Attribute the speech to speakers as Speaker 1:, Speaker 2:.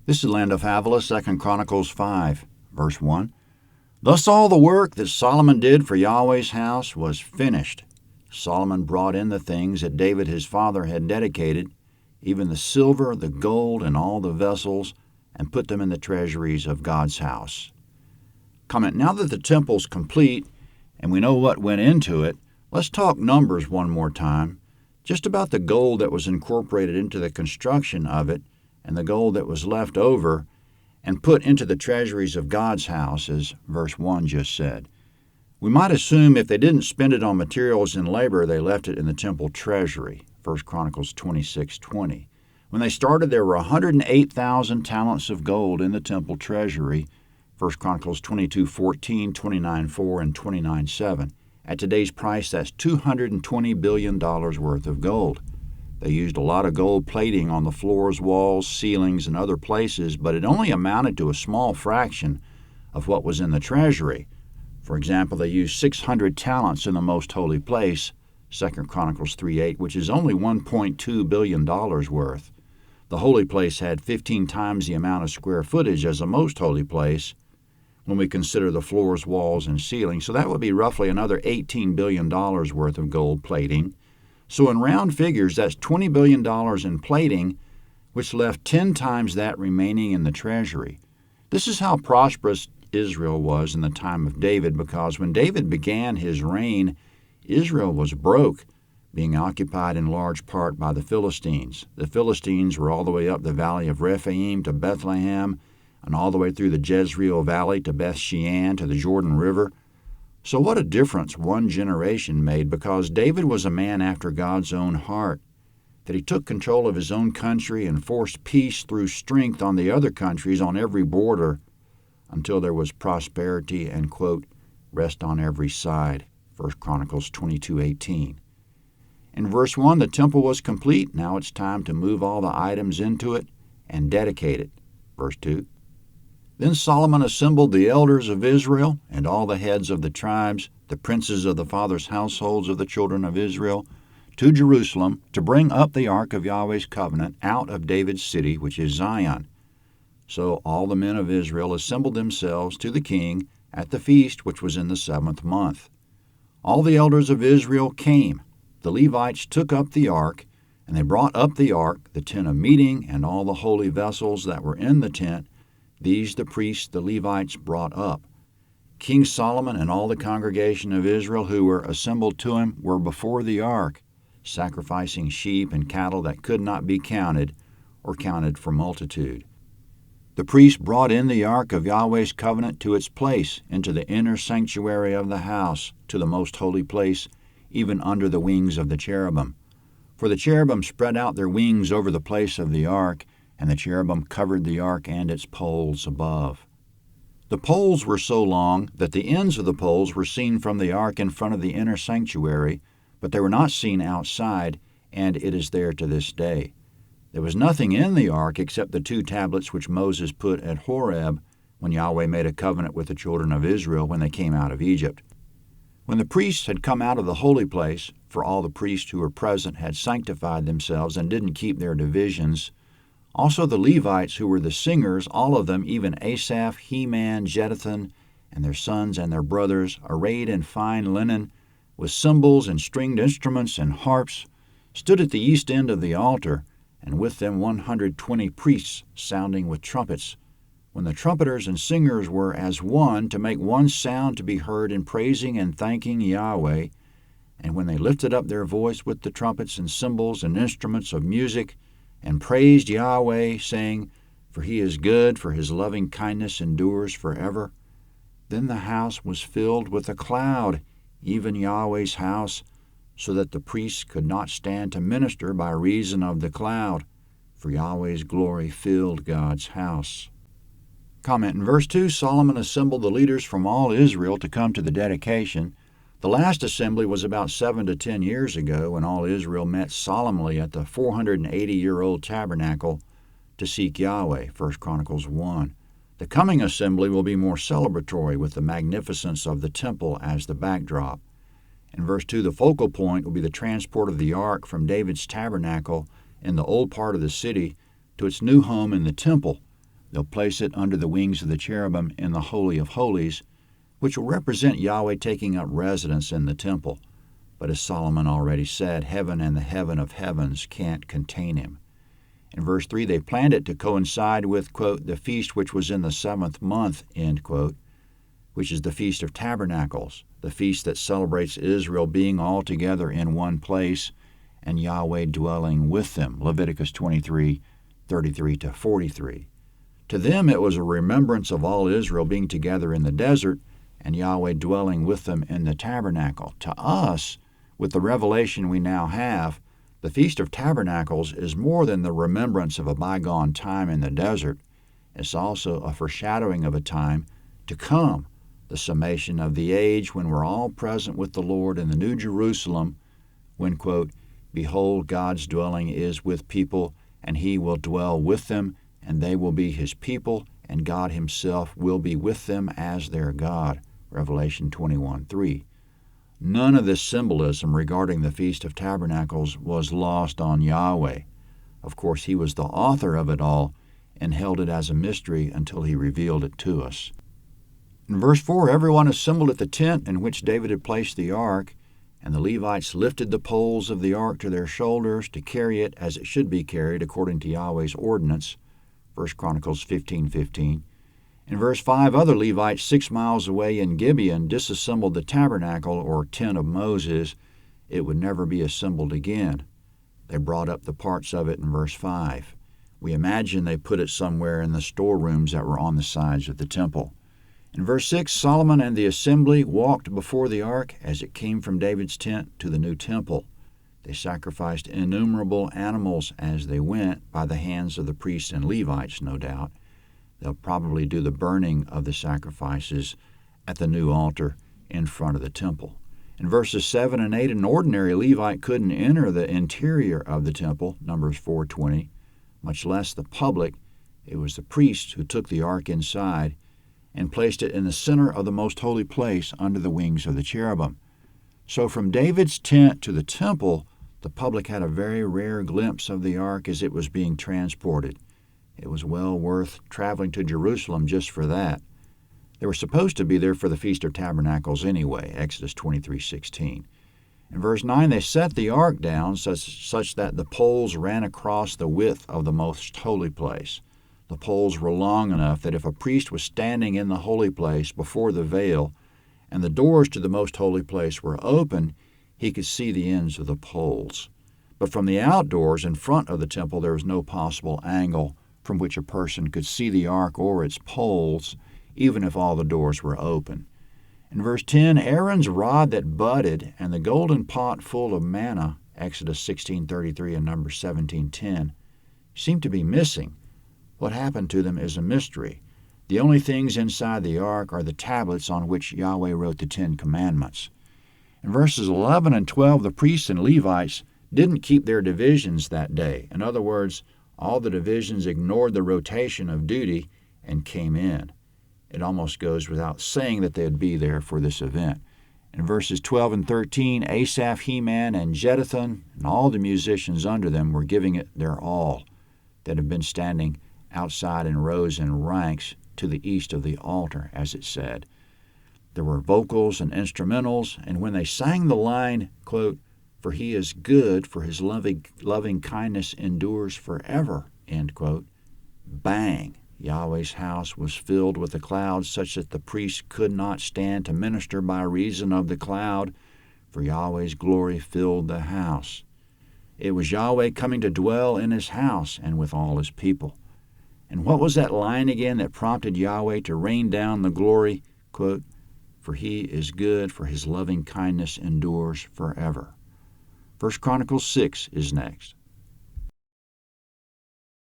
Speaker 1: This is Land of Havilah, 2 Chronicles 5, verse 1. Thus all the work that Solomon did for Yahweh's house was finished. Solomon brought in the things that David his father had dedicated, even the silver, the gold, and all the vessels, and put them in the treasuries of God's house. Comment, now that the temple's complete and we know what went into it, let's talk numbers one more time, just about the gold that was incorporated into the construction of it and the gold that was left over and put into the treasuries of God's house, as verse 1 just said. We might assume if they didn't spend it on materials and labor, they left it in the temple treasury, 1 Chronicles 26:20. When they started, there were 108,000 talents of gold in the temple treasury, 1 Chronicles 22:14, 29:4, and 29:7. At today's price, that's $220 billion worth of gold. They used a lot of gold plating on the floors, walls, ceilings, and other places, but it only amounted to a small fraction of what was in the treasury. For example, they used 600 talents in the most holy place, 2 Chronicles 3:8, which is only $1.2 billion worth. The holy place had 15 times the amount of square footage as the most holy place when we consider the floors, walls, and ceilings, so that would be roughly another $18 billion worth of gold plating. So in round figures, that's $20 billion in plating, which left 10 times that remaining in the treasury. This is how prosperous Israel was in the time of David, because when David began his reign, Israel was broke, being occupied in large part by the Philistines. The Philistines were all the way up the valley of Rephaim to Bethlehem, and all the way through the Jezreel Valley to Beth Shean to the Jordan River. So what a difference one generation made, because David was a man after God's own heart, that he took control of his own country and forced peace through strength on the other countries on every border until there was prosperity and, quote, rest on every side, 1 Chronicles 22:18. In verse 1, the temple was complete. Now it's time to move all the items into it and dedicate it. Verse 2. Then Solomon assembled the elders of Israel and all the heads of the tribes, the princes of the fathers' households of the children of Israel, to Jerusalem to bring up the ark of Yahweh's covenant out of David's city, which is Zion. So all the men of Israel assembled themselves to the king at the feast which was in the 7th month. All the elders of Israel came. The Levites took up the ark, and they brought up the ark, the tent of meeting, and all the holy vessels that were in the tent. These the priests, the Levites, brought up. King Solomon and all the congregation of Israel who were assembled to him were before the ark, sacrificing sheep and cattle that could not be counted or counted for multitude. The priests brought in the ark of Yahweh's covenant to its place, into the inner sanctuary of the house, to the most holy place, even under the wings of the cherubim. For the cherubim spread out their wings over the place of the ark, and the cherubim covered the ark and its poles above. The poles were so long that the ends of the poles were seen from the ark in front of the inner sanctuary, but they were not seen outside, and it is there to this day. There was nothing in the ark except the 2 tablets which Moses put at Horeb when Yahweh made a covenant with the children of Israel when they came out of Egypt. When the priests had come out of the holy place, for all the priests who were present had sanctified themselves and didn't keep their divisions, also the Levites who were the singers, all of them, even Asaph, Heman, Jeduthun, and their sons and their brothers, arrayed in fine linen, with cymbals and stringed instruments and harps, stood at the east end of the altar, and with them 120 priests sounding with trumpets, when the trumpeters and singers were as one, to make one sound to be heard in praising and thanking Yahweh. And when they lifted up their voice with the trumpets and cymbals and instruments of music, and praised Yahweh, saying, For he is good, for his loving kindness endures forever, then the house was filled with a cloud, even Yahweh's house, so that the priests could not stand to minister by reason of the cloud, for Yahweh's glory filled God's house. Comment, in verse 2, Solomon assembled the leaders from all Israel to come to the dedication. The last assembly was about 7 to 10 years ago, when all Israel met solemnly at the 480-year-old tabernacle to seek Yahweh, 1 Chronicles 1. The coming assembly will be more celebratory, with the magnificence of the temple as the backdrop. In verse 2, the focal point will be the transport of the ark from David's tabernacle in the old part of the city to its new home in the temple. They'll place it under the wings of the cherubim in the Holy of Holies, which will represent Yahweh taking up residence in the temple. But as Solomon already said, heaven and the heaven of heavens can't contain him. In verse 3, they planned it to coincide with, quote, the feast which was in the 7th month, end quote, which is the Feast of Tabernacles, the feast that celebrates Israel being all together in one place and Yahweh dwelling with them, Leviticus 23:33-43. To them it was a remembrance of all Israel being together in the desert and Yahweh dwelling with them in the tabernacle. To us, with the revelation we now have, the Feast of Tabernacles is more than the remembrance of a bygone time in the desert. It's also a foreshadowing of a time to come, the summation of the age when we're all present with the Lord in the New Jerusalem, when, quote, behold, God's dwelling is with people, and he will dwell with them, and they will be his people, and God himself will be with them as their God, Revelation 21:3. None of this symbolism regarding the Feast of Tabernacles was lost on Yahweh. Of course, he was the author of it all and held it as a mystery until he revealed it to us. In verse 4, everyone assembled at the tent in which David had placed the ark, and the Levites lifted the poles of the ark to their shoulders to carry it as it should be carried according to Yahweh's ordinance, 1 Chronicles 15:15. In verse 5, other Levites 6 miles away in Gibeon disassembled the tabernacle or tent of Moses. It would never be assembled again. They brought up the parts of it in verse 5. We imagine they put it somewhere in the storerooms that were on the sides of the temple. In verse 6, Solomon and the assembly walked before the ark as it came from David's tent to the new temple. They sacrificed innumerable animals as they went by the hands of the priests and Levites, no doubt. They'll probably do the burning of the sacrifices at the new altar in front of the temple. In verses 7 and 8, an ordinary Levite couldn't enter the interior of the temple, Numbers 4:20, much less the public. It was the priests who took the ark inside and placed it in the center of the most holy place under the wings of the cherubim. So from David's tent to the temple, the public had a very rare glimpse of the ark as it was being transported. It was well worth traveling to Jerusalem just for that. They were supposed to be there for the Feast of Tabernacles anyway, Exodus 23:16. In verse 9, they set the ark down such that the poles ran across the width of the most holy place. The poles were long enough that if a priest was standing in the holy place before the veil and the doors to the most holy place were open, he could see the ends of the poles. But from the outdoors in front of the temple there was no possible angle from which a person could see the ark or its poles, even if all the doors were open. In verse 10, Aaron's rod that budded and the golden pot full of manna, Exodus 16:33 and Numbers 17:10, seem to be missing. What happened to them is a mystery. The only things inside the ark are the tablets on which Yahweh wrote the 10 Commandments. In verses 11 and 12, the priests and Levites didn't keep their divisions that day. In other words, all the divisions ignored the rotation of duty and came in. It almost goes without saying that they'd be there for this event. In verses 12 and 13, Asaph, Heman, and Jeduthun, and all the musicians under them were giving it their all, that had been standing outside in rows and ranks to the east of the altar, as it said. There were vocals and instrumentals, and when they sang the line, quote, for he is good, for his loving kindness endures forever, end quote, bang, Yahweh's house was filled with a cloud such that the priests could not stand to minister by reason of the cloud, for Yahweh's glory filled the house. It was Yahweh coming to dwell in his house and with all his people. And what was that line again that prompted Yahweh to rain down the glory? Quote, for he is good, for his loving kindness endures forever. 1 Chronicles 6 is next.